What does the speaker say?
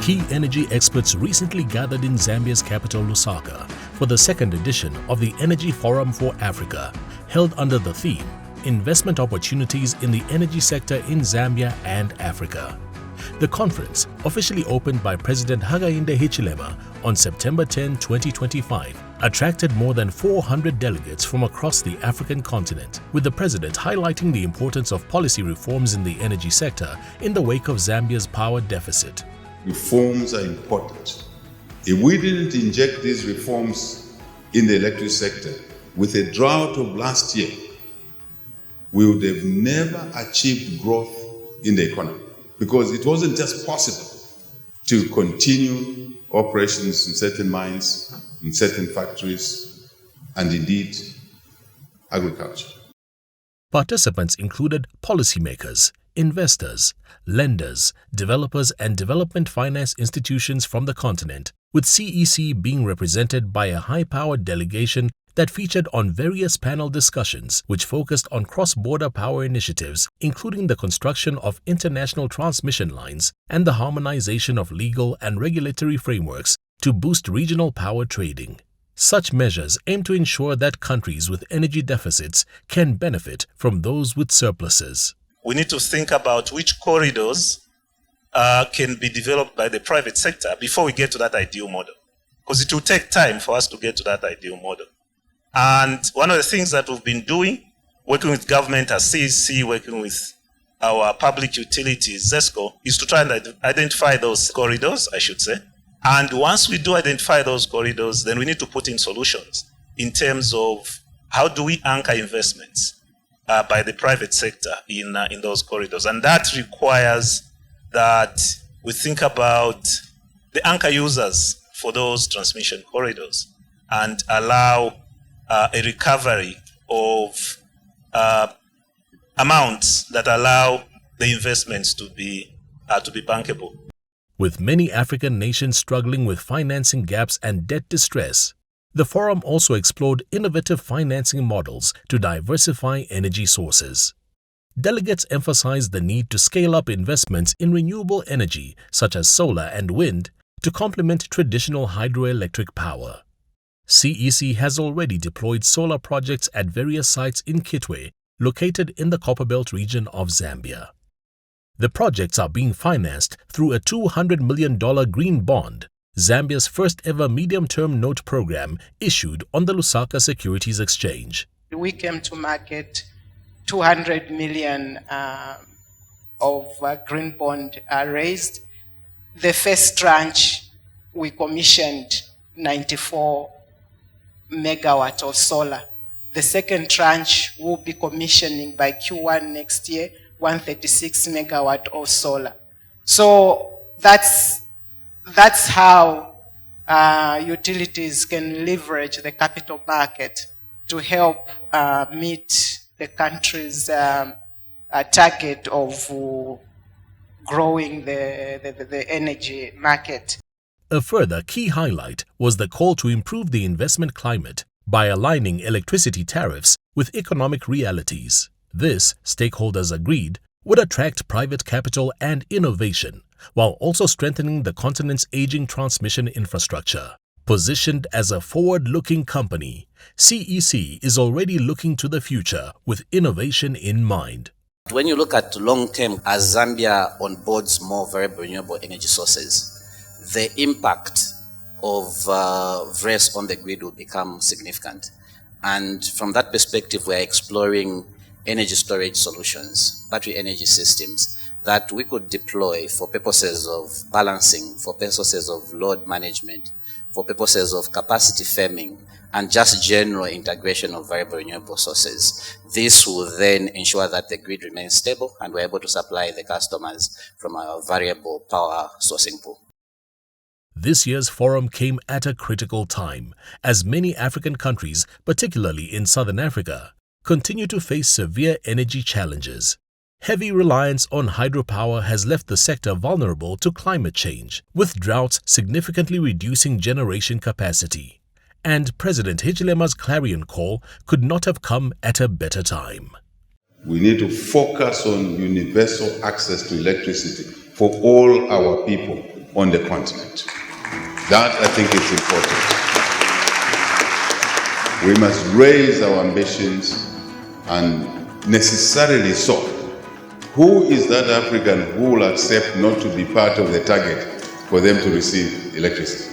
Key energy experts recently gathered in Zambia's capital Lusaka for the second edition of the Energy Forum for Africa, held under the theme Investment Opportunities in the Energy Sector in Zambia and Africa. The conference, officially opened by President Hakainde Hichilema on September 10, 2025, attracted more than 400 delegates from across the African continent, with the president highlighting the importance of policy reforms in the energy sector in the wake of Zambia's power deficit. Reforms are important. If we didn't inject these reforms in the electric sector with a drought of last year, we would have never achieved growth in the economy, because it wasn't just possible to continue operations in certain mines, in certain factories, and indeed agriculture. Participants included policymakers, investors, lenders, developers and development finance institutions from the continent, with CEC being represented by a high-powered delegation that featured on various panel discussions which focused on cross-border power initiatives, including the construction of international transmission lines and the harmonization of legal and regulatory frameworks to boost regional power trading. Such measures aim to ensure that countries with energy deficits can benefit from those with surpluses. We need to think about which corridors can be developed by the private sector before we get to that ideal model, because it will take time for us to get to that ideal model. And one of the things that we've been doing, working with government as CEC, working with our public utilities, ZESCO, is to try and identify those corridors, I should say. And once we do identify those corridors, then we need to put in solutions in terms of how do we anchor investments by the private sector in those corridors. And that requires that we think about the anchor users for those transmission corridors and allow a recovery of amounts that allow the investments to be bankable. With many African nations struggling with financing gaps and debt distress, the forum also explored innovative financing models to diversify energy sources. Delegates emphasized the need to scale up investments in renewable energy such as solar and wind to complement traditional hydroelectric power. CEC has already deployed solar projects at various sites in Kitwe, located in the Copperbelt region of Zambia. The projects are being financed through a $200 million green bond, Zambia's first ever medium-term note program issued on the Lusaka Securities Exchange. We came to market 200 million of green bond raised. The first tranche, we commissioned 94 megawatt of solar. The second tranche will be commissioning by Q1 next year, 136 megawatt of solar. So that's how utilities can leverage the capital market to help meet the country's target of growing the energy market. A further key highlight was the call to improve the investment climate by aligning electricity tariffs with economic realities. This, stakeholders agreed, would attract private capital and innovation, while also strengthening the continent's aging transmission infrastructure. Positioned as a forward-looking company, CEC is already looking to the future with innovation in mind. When you look at long-term, as Zambia onboards more variable renewable energy sources, the impact of VRES on the grid will become significant. And from that perspective, we are exploring energy storage solutions, battery energy systems that we could deploy for purposes of balancing, for purposes of load management, for purposes of capacity firming, and just general integration of variable renewable sources. This will then ensure that the grid remains stable and we're able to supply the customers from our variable power sourcing pool. This year's forum came at a critical time, as many African countries, particularly in Southern Africa, continue to face severe energy challenges. Heavy reliance on hydropower has left the sector vulnerable to climate change, with droughts significantly reducing generation capacity. And President Hichilema's clarion call could not have come at a better time. We need to focus on universal access to electricity for all our people. on the continent. That, I think, is important. We must raise our ambitions, and necessarily so. Who is that African who will accept not to be part of the target for them to receive electricity?